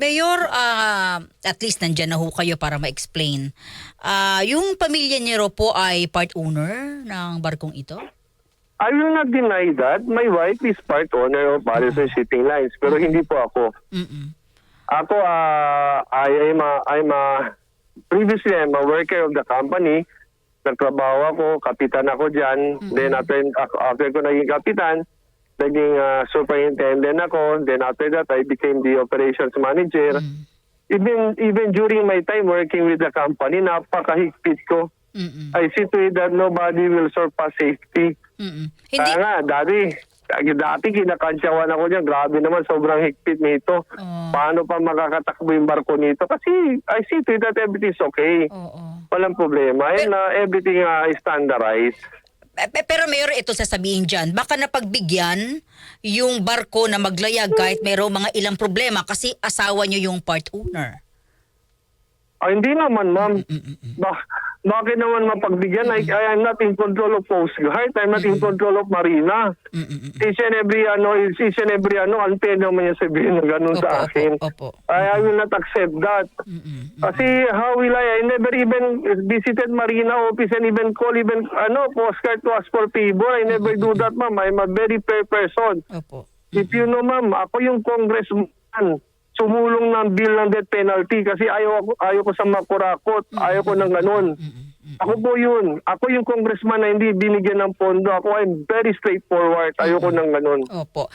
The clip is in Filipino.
Mayor, at least nandyan na ho kayo para ma-explain. Yung pamilya niyo raw po ay part owner ng barkong ito? I will not deny that. My wife is part owner of Harrison Shipping Lines, pero hindi po ako. Mm-mm. Ako, previously I'm a worker of the company. Nagtrabaho ako, kapitan ako dyan. Then after ko naging kapitan, naging superintendent ako. Then after that, I became the operations manager. Even during my time working with the company, napakahigpit ko. Mm-mm. I see to it that nobody will surpass safety. Mm-mm. Kaya nga, dati kinakansyawan ako dyan. Grabe naman, sobrang higpit nito. Paano pa makakatakbo yung barko nito? Kasi I see to it that everything is okay. Oo. Walang problema. And everything is standardized. Pero Mayor, ito sasabihin dyan, baka napagbigyan yung barko na maglayag kahit mayroong mga ilang problema kasi asawa nyo yung part owner. Hindi naman, ma'am. Bakit naman mapagbigyan? I am not in control of Coast Guard. I'm not in control of Marina. Each and every unfair naman yung sabihin na ganun sa akin. Opo. I will not accept that. Kasi how will I never even visited Marina office and even call Coast Guard to ask for favor. I never do that, ma'am. I'm a very fair person. Opo. If you know, ma'am, ako yung congressman. Sumulong ng bill ng death penalty kasi ayaw ko sa makurakot. Ayaw ko ng ganun. Ako po yun. Ako yung congressman na hindi binigyan ng pondo. Ako, I'm very straightforward. Ayaw ko ng ganun. Opo.